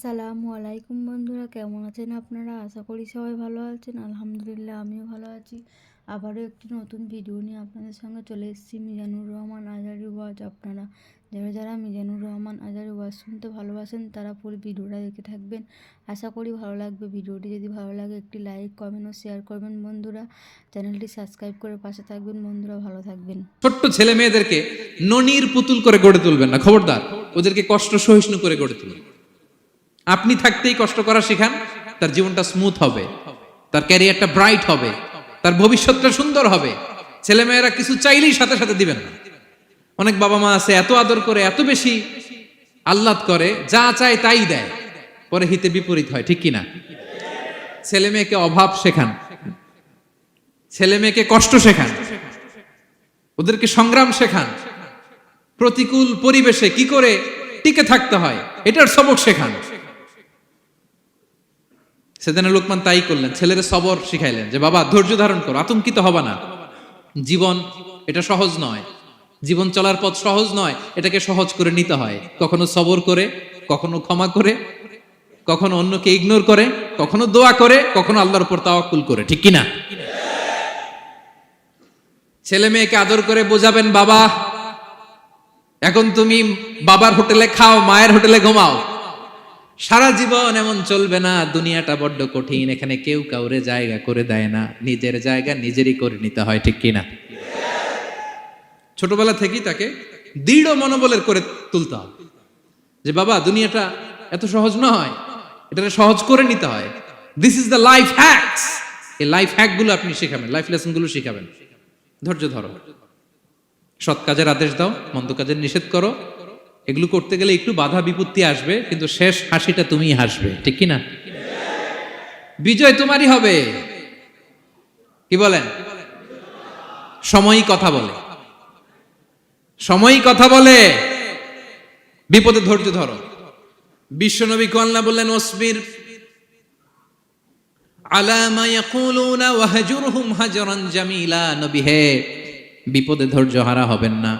আসসালামু আলাইকুম বন্ধুরা, কেমন আছেন আপনারা? আশা করি সবাই ভালো আছেন। আলহামদুলিল্লাহ, আমিও ভালো আছি। আবারও একটি নতুন ভিডিও নিয়ে আপনাদের সঙ্গে চলে এসেছি। মিজানুর রহমান আজহারী ওয়াজ। আপনারা যারা মিজানুর রহমান আজহারী ওয়াজ শুনতে ভালোবাসেন তারা পুরো ভিডিওটা দেখে থাকবেন। আশা করি ভালো লাগবে। ভিডিওটি যদি ভালো লাগে একটি লাইক, কমেন্ট ও শেয়ার করবেন বন্ধুরা। চ্যানেলটি সাবস্ক্রাইব করে পাশে থাকবেন বন্ধুরা। ভালো থাকবেন। ছোট্ট ছেলে মেয়েদেরকে ননির পুতুল করে গড়ে তুলবেন না, খবরদার। ওদেরকে কষ্ট সহিষ্ণু করে গড়ে তুলবেন। আপনি থাকতেই কষ্ট করা শিখান, তার জীবনটা স্মুথ হবে, তার ক্যারিয়ারটা ব্রাইট হবে, তার ভবিষ্যৎটা সুন্দর হবে। ছেলেমেয়েরা কিছু চাইলেই সাথে সাথে দিবেন না। অনেক বাবা মা আছে এত আদর করে, এত বেশি আহ্লাদ করে, যা চায় তাই দেয়, পরে হিতে বিপরীত হয়, ঠিক কিনা? ছেলে মেয়েকে অভাব শেখান, ছেলে মেয়েকে কষ্ট শেখান, ওদেরকে সংগ্রাম শেখান, প্রতিকূল পরিবেশে কি করে টিকে থাকতে হয় এটার সবক শেখান। সেদিন লোকমান তাই করলেন, ছেলের সবর শিখাইলেন যে বাবা ধৈর্য ধারণ করো, আতঙ্কিত হবা না। জীবন এটা সহজ নয়, জীবন চলার পথ সহজ নয়, এটাকে সহজ করে নিতে হয়। কখনো সবর করে, কখনো ক্ষমা করে, কখনো অন্যকে ইগনোর করে, কখনো দোয়া করে, কখনো আল্লাহর উপর তাওয়াক্কুল করে, ঠিক কিনা? ছেলে মেয়েকে আদর করে বোঝাবেন, বাবা এখন তুমি বাবার হোটেলে খাও, মায়ের হোটেলে ঘুমাও। সারা জীবন এমন চলবে না, দুনিয়াটা বড্ড কঠিন, এখানে কেউ কাউরে জায়গা করে দেয় না, নিজের জায়গা নিজেরই করে নিতে হয়, ঠিক কিনা? ছোটবেলা থেকেই তাকে দৃঢ় মনোবলের করে তুলতে হবে যে বাবা দুনিয়াটা এত সহজ নয়, এটা সহজ করে নিতে হয়। This is the life hacks. এই লাইফ হ্যাক গুলো আপনি শিখাবেন, লাইফ লেসন গুলো শিখাবেন। ধৈর্য ধরো, সৎ কাজের আদেশ দাও, মন্দ কাজের নিষেধ করো। এগুলো করতে গেলে একটু বাধা বিপত্তি আসবে, কিন্তু শেষ হাসিটা তুমিই হাসবে, ঠিক কিনা? বিজয় তোমারই হবে। কি বলেন? সময়ই কথা বলে, সময়ই কথা বলে। বিপদে ধৈর্য ধরো। বিশ্বনবী আল্লাহ বললেন, ওয়াসবির আলা মা ইয়াকুলুনা ওয়াহজুরহুম হাজরান জামিলা। নবী হে, বিপদে ধৈর্য হারা হবেন না।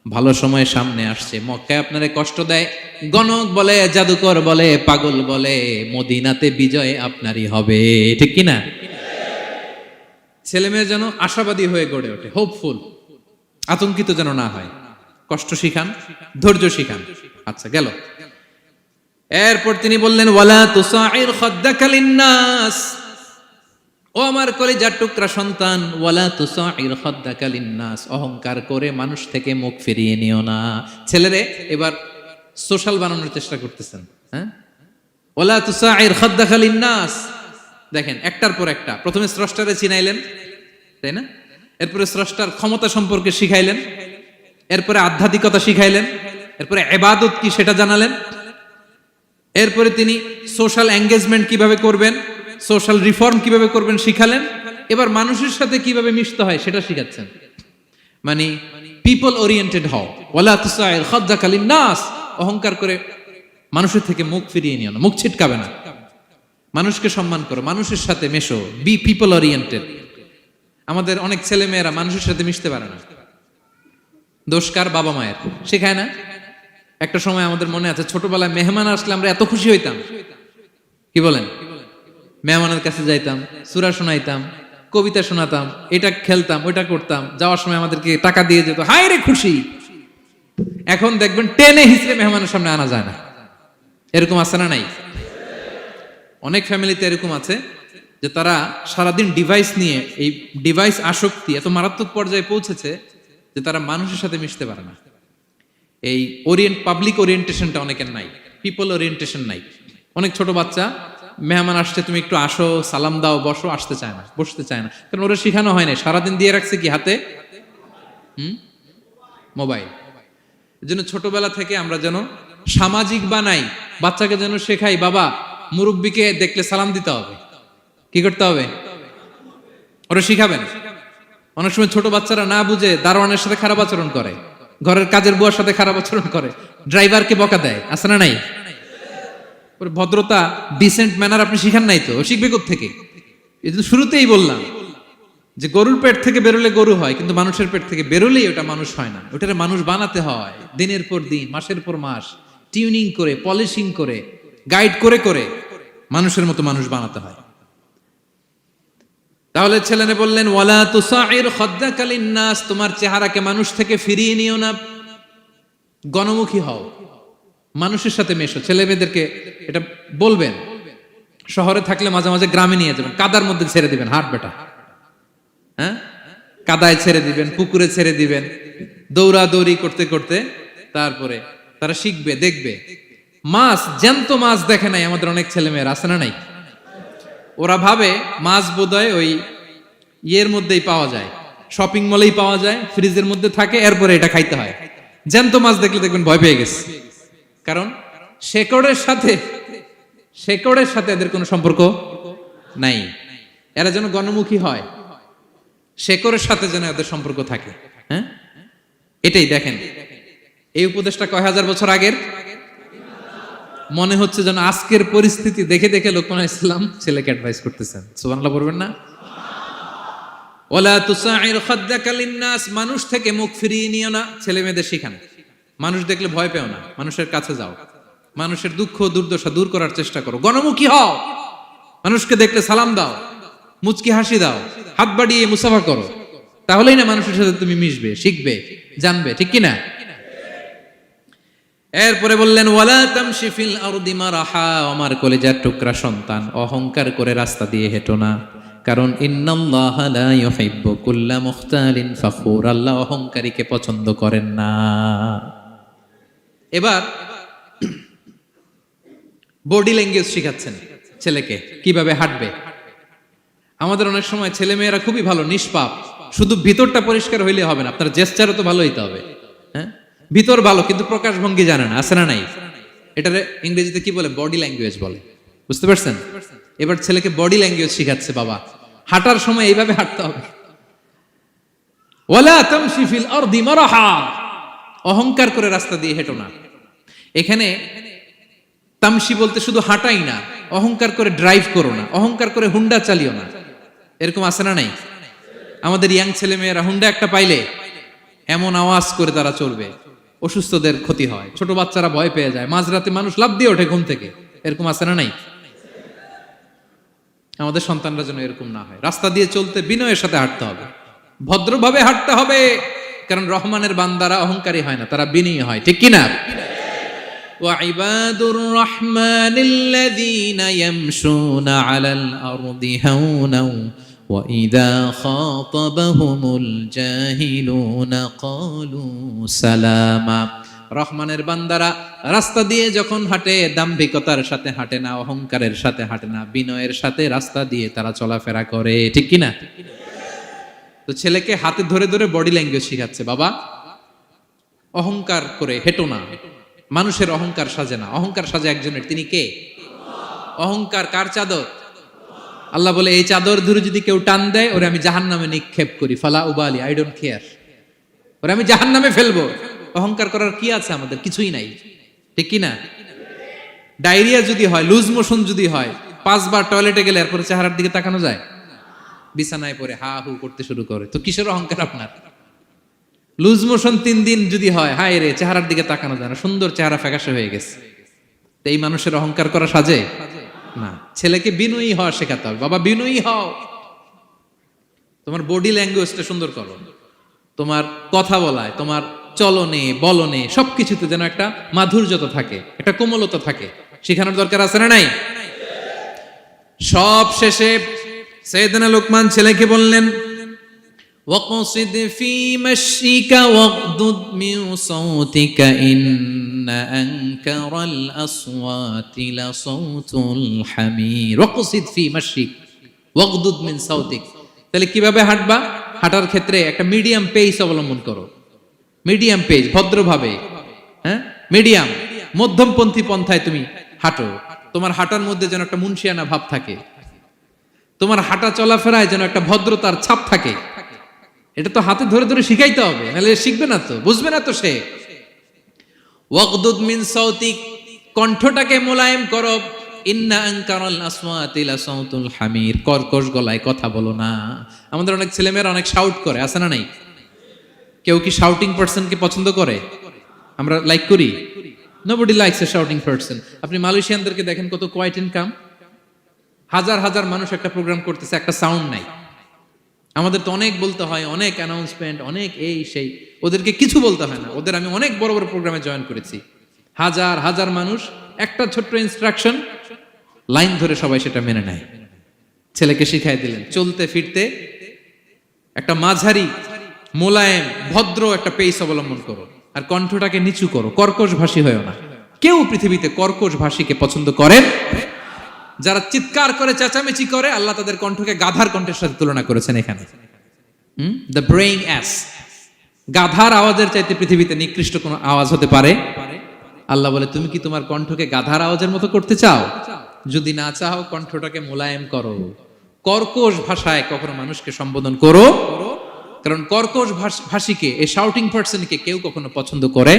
ভালো সময় সামনে আসছে, মক্কায় আপনারে কষ্ট দেয়, গণক বলে, জাদুকর বলে, পাগল বলে, মদিনাতে বিজয় আপনারই হবে, ঠিক কিনা? ছেলে মেয়ে যেন আশাবাদী হয়ে গড়ে ওঠে, হোপফুল, আতঙ্কিত যেন না হয়। কষ্ট শিখান, ধৈর্য শিখান। আচ্ছা, গেল। এরপর তিনি বললেন, ওয়ালা তুসাইর খাদ্দাকা লিন্নাস। ও আমার কলিজার টুকরা সন্তান, ওয়ালা তুসাইর খাদ্দাকা লিন্নাস, অহংকার করে মানুষ থেকে মুখ ফিরিয়ে নিও না। ছেলেরে এবার সোশ্যাল বানানোর চেষ্টা করতেছেন, হ্যাঁ? ওয়ালা তুসাইর খাদ্দাকা লিন্নাস। দেখেন, একটার পর একটা। প্রথমে স্রষ্টারে চিনাইলেন, তাই না? এরপরে স্রষ্টার ক্ষমতা সম্পর্কে শিখাইলেন, এরপরে আধ্যাত্মিকতা শিখাইলেন, এরপরে ইবাদত কি সেটা জানালেন, এরপরে তিনি সোশ্যাল এঙ্গেজমেন্ট কিভাবে করবেন, সোশ্যাল রিফর্ম কিভাবে করবেন শিখালেন। এবার মানুষের সাথে কিভাবে মিশতে হয় সেটা শিখাচ্ছেন। মানে পিপল ওরিয়েন্টেড হও। ওয়ালা তুসাইর খাদ্দাকা লিন্নাস, অহংকার করে মানুষের থেকে মুখ ফিরিয়ে নিও না, মুখ ছিটকাবে না। মানুষকে সম্মান করো, মানুষের সাথে মেশো, বি পিপল ওরিয়েন্টেড। আমাদের অনেক ছেলে মেয়েরা মানুষের সাথে মিশতে পারে না। দোষ কার? বাবা মায়ের। শেখায় না। একটা সময় আমাদের মনে আছে, ছোটবেলায় মেহমান আসলে আমরা এত খুশি হইতাম। কি বলেন? মেহমানের কাছে যাইতাম, সূরা শোনাইতাম, কবিতা শোনাতাম, এটা খেলতাম, ওইটা করতাম, যাওয়ার সময় আমাদেরকে টাকা দিয়ে যেত, হায় রে খুশি। এখন দেখবেন টেনে হিসেবে মেহমানের সামনে আনা যায় না। এরকম আছে না নাই? অনেক ফ্যামিলিতে এরকম আছে যে তারা সারাদিন ডিভাইস নিয়ে, এই ডিভাইস আসক্তি এত মারাত্মক পর্যায়ে পৌঁছেছে যে তারা মানুষের সাথে মিশতে পারে না। এই পাবলিক ওরিয়েন্টেশনটা অনেকের নাই, পিপল ওরিয়েন্টেশন নাই। অনেক ছোট বাচ্চা, মেহমান আসছে, তুমি একটু আসো, সালাম দাও, বসো, আসতে চায় না, বসতে চায় না। কারণ ওরা শিখানো হয় না। সারাদিন দিয়ে রাখছে কি হাতে? মোবাইল। এই জন্য ছোটবেলা থেকে আমরা যেন সামাজিক বানাই, বাচ্চাকে যেন শেখাই, বাবা মুরব্বীকে দেখলে সালাম দিতে হবে। কি করতে হবে? ওরা শিখাবেন। অনেক সময় ছোট বাচ্চারা না বুঝে দারোয়ানের সাথে খারাপ আচরণ করে, ঘরের কাজের বুয়ার সাথে খারাপ আচরণ করে, ড্রাইভারকে বকা দেয়, আছে না নাই? ভদ্রতা, ডিসেন্ট ম্যানার আপনি শিখান নাই, তো শিখবে কোত্থেকে? এই জন্য শুরুতেই বললাম যে গরুর পেট থেকে বেরোলে গরু হয়, কিন্তু মানুষের পেট থেকে বেরোলেই ওটা মানুষ হয় না। ওটারে মানুষ বানাতে হয় দিনের পর দিন, মাসের পর মাস, টিউনিং করে, পলিশিং করে, গাইড করে করে মানুষের মতো মানুষ বানাতে হয়। তাহলে ছেলেনে বললেন ওয়ালা তুসাইর খাদ্দাকা লিন্নাস, তোমার চেহারাকে মানুষ থেকে ফিরিয়ে নিও না, গণমুখী হও, মানুষের সাথে মেশো। ছেলে মেয়েদেরকে এটা বলবেন, শহরে থাকলে মাঝে মাঝে গ্রামে নিয়ে যাবেন, কাদার মধ্যে ছেড়ে দিবেন, হাট বেটা, হ্যাঁ, কাদায় ছেড়ে দিবেন, পুকুরে ছেড়ে দিবেন, দৌড়াদৌড়ি করতে করতে তারপরে তারা শিখবে, দেখবে। মাছ, জ্যান্ত মাছ দেখে নাই আমাদের অনেক ছেলে মেয়েরা, আছে না নাই? ওরা ভাবে মাছ বোধহয় ওই ইয়ের মধ্যেই পাওয়া যায়, শপিং মলেই পাওয়া যায়, ফ্রিজের মধ্যে থাকে, এরপরে এটা খাইতে হয়। জ্যান্ত মাছ দেখলে দেখবেন ভয় পেয়ে গেছে, কারণ শেকড়ের সাথে এদের কোনো সম্পর্ক নাই। এরা যেন গণমুখী হয়, শেকড়ের সাথে যেন এদের সম্পর্ক থাকে। হ্যাঁ, এটাই দেখেন, এই উপদেশটা কয় হাজার বছর আগের। মনে হচ্ছে যেন আজকের পরিস্থিতি দেখে দেখে লোকমান ইসলাম ছেলেকে অ্যাডভাইস করতেছেন। সুবহানাল্লাহ পড়বেন না? ওয়ালা তুসাইর খাদ্দাকা লিন্নাস, মানুষ থেকে মুখ ফিরিয়ে নিও না, ছেলে মেয়েদের শিখান। মানুষ দেখলে ভয় পেও না, মানুষের কাছে যাও, মানুষের দুঃখ দুর্দশা দূর করার চেষ্টা করো, গণমুখী হও, মানুষকে দেখলে সালাম দাও, মুচকি হাসি দাও, হাত বাড়িয়ে মুসাফা করো, তাহলেই না মানুষের সাথে তুমি মিশবে, শিখবে, জানবে, ঠিক কি না? এরপরে বললেন ওয়ালা তামশি ফিল আরদি মারাহা, আমার কলিজার টুকরা সন্তান, অহংকার করে রাস্তা দিয়ে হেঁটো না, কারণ ইন্নাল্লাহা লা ইউহিব্বু কুল্লা মুখতালিন ফখুর, আল্লাহ অহংকারীকে পছন্দ করেন না। এবার বডি ল্যাঙ্গুয়েজ শিখাচ্ছেন ছেলেকে, কিভাবে হাঁটবে। আমাদের অনেক সময় ছেলে মেয়েরা খুবই ভালো, নিষ্পাপ, শুধু ভিতরটা পরিষ্কার হইলে হবে না, আপনার জেস্টারও তো ভালো হইতে হবে। হ্যাঁ, ভিতর ভালো কিন্তু প্রকাশ ভঙ্গি জানে না, আছে না নাই? এটারে ইংরেজিতে কি বলে? বডি ল্যাঙ্গুয়েজ বলে, বুঝতে পারছেন? এবার ছেলেকে বডি ল্যাঙ্গুয়েজ শিখাচ্ছে বাবা, হাঁটার সময় এইভাবে হাঁটতে হবে। ওয়ালা তামশি ফিল আরদি মারাহা, অহংকার করে রাস্তা দিয়ে হেঁটো না। এখানে তামশি বলতে শুধু হাঁটাই না, অহংকার করে ড্রাইভ করো না, অহংকার করে হুন্ডা চালিও না। এরকম আছে না নাই? আমাদের ইয়াং ছেলে মেয়েরা হুন্ডা একটা পাইলে এমন আওয়াজ করে তারা চলবে, অসুস্থদের ক্ষতি হয়, ছোট বাচ্চারা ভয় পেয়ে যায়, মাঝরাতে মানুষ লাফ দিয়ে ওঠে ঘুম থেকে। এরকম আছে না নাই? আমাদের সন্তানরা যেন এরকম না হয়। রাস্তা দিয়ে চলতে বিনয়ের সাথে হাঁটতে হবে, ভদ্রভাবে হাঁটতে হবে, কারণ রহমানের বান্দারা অহংকারী হয় না, তারা বিনয়ী হয়, ঠিক কি না? وعباد الرحمن الذين يمشون على الأرض هونا وإذا خاطبهم الجاهلون قالوا سلاما, রহমানের বান্দারা রাস্তা দিয়ে যখন হাঁটে দাম্ভিকতার সাথে হাঁটে না, অহংকারের সাথে হাঁটে না, বিনয়ের সাথে রাস্তা দিয়ে তারা চলাফেরা করে, ঠিক কি না? তো ছেলেকে হাতে ধরে ধরে বডি ল্যাঙ্গুয়েজ শিখাচ্ছে, বাবা অহংকার করে হেঁটো না, মানুষের অহংকার সাজে না, অহংকার সাজে একজনের, তিনি কে? অহংকার কার চাদর? আল্লাহ বলে এই চাদর ধরে যদি কেউ টান দেয় ওরে আমি জাহান্নামে নিক্ষেপ করি, ফালা উবালি, আই ডোন্ট কেয়ার, ওরে আমি জাহান্নামে ফেলবো। অহংকার করার কি আছে আমাদের? কিছুই নাই, ঠিক কি না? ডায়রিয়া যদি হয়, লুজ মোশন যদি হয়, 5 বার টয়লেটে গেলে এরপরে চেহারার দিকে তাকানো যায়? বিছানায় পড়ে হা হু করতে শুরু করে, তো কিসের অহংকার আপনার? লুজ মোশন 3 দিন যদি হয়, হায় রে, চেহারার দিকে তাকানো যায় না, সুন্দর চেহারা ফ্যাকাশে হয়ে গেছে, তো এই মানুষের অহংকার করা সাজে না। ছেলেকে বিনয়ী হওয়া শেখাতে হবে, বাবা বিনয়ী হও, তোমার বডি ল্যাঙ্গুয়েজটা সুন্দর করো, তোমার কথা বলায়, তোমার চলনে বলনে সবকিছুতে যেন একটা মাধুর্যতা থাকে, একটা কোমলতা থাকে, শেখানোর দরকার আছে না নাই? সব শেষে সাইয়েদনা লোকমান ছেলেকে বললেন ওয়াকসিদ ফি মাশিকা ওয়াগদুদ মিন সাউতিকা ইন্না আনকারাল আসওয়াতি লা সাউতুল হামির। ওয়াকসিদ ফি মাশিক ওয়াগদুদ মিন সাউতিক, তাহলে কিভাবে হাঁটবা? হাঁটার ক্ষেত্রে একটা মিডিয়াম পেস অবলম্বন করো, মিডিয়াম পেস, ভদ্রভাবে, হ্যাঁ, মিডিয়াম মধ্যমপন্থী পন্থায় তুমি হাঁটো। তোমার হাঁটার মধ্যে যেন একটা মুনশিয়ানা ভাব থাকে, তোমার হাঁটা চলাফেরায় যেন একটা ভদ্রতার ছাপ থাকে। এটা তো হাতে ধরে ধরে শিখাইতে হবে, নাহলে শিখবে না তো, বুঝবে না তো সে। ওয়াগদুদ মিন সাউতিক, কণ্ঠটাকে মোলায়েম করো। ইন্না আনকারাল আসওয়াতি লা সাউতুল হামির, কর্কশ গলায় কথা বলো না। আমাদের অনেক ছেলেমেয়েরা অনেক শাউট করে, আছে না নাই? কেউ কি শাউটিং পারসনকে পছন্দ করে? আমরা লাইক করি? Nobody likes a shouting person. আপনি মালয়েশিয়ানদেরকে দেখেন কত কোয়াইট এন্ড কাম, হাজার হাজার মানুষ একটা প্রোগ্রাম করতেছে, একটা সাউন্ড নাই। আমাদের তো অনেক বলতে হয়, অনেক অ্যানাউন্সমেন্ট, অনেক এই সেই, ওদেরকে কিছু বলতে হয় না। ওদের আমি অনেক বড় বড় প্রোগ্রামে জয়েন করেছি, হাজার হাজার মানুষ, একটা ছোট্ট ইনস্ট্রাকশন, লাইন ধরে সবাই সেটা মেনে নেয়। ছেলেকে শিখাই দিলেন চলতে ফিরতে একটা মাঝারি মোলায়েম ভদ্র একটা পেস অবলম্বন করো, আর কণ্ঠটাকে নিচু করো, কর্কশ ভাষী হয়েও না। কেউ পৃথিবীতে কর্কশ ভাষীকে পছন্দ করেন? যারা চিৎকার করে চেঁচামেচি করে, আল্লাহ তাদের কণ্ঠকে গাধার কণ্ঠের সাথে তুলনা করেছেন এখানে। দ্য ব্রেইং অ্যাস, গাধার আওয়াজের চাইতে পৃথিবীতে নিকৃষ্ট কোন আওয়াজ হতে পারে? আল্লাহ বলে, তুমি কি তোমার কণ্ঠকে গাধার আওয়াজের মতো করতে চাও? যদি না চাও, কণ্ঠটাকে মোলায়েম করো, কর্কশ ভাষায় কখনো মানুষকে সম্বোধন করো, কারণ কর্কশ ভাষীকে, এই শাউটিং পার্সনকে কেউ কখনো পছন্দ করে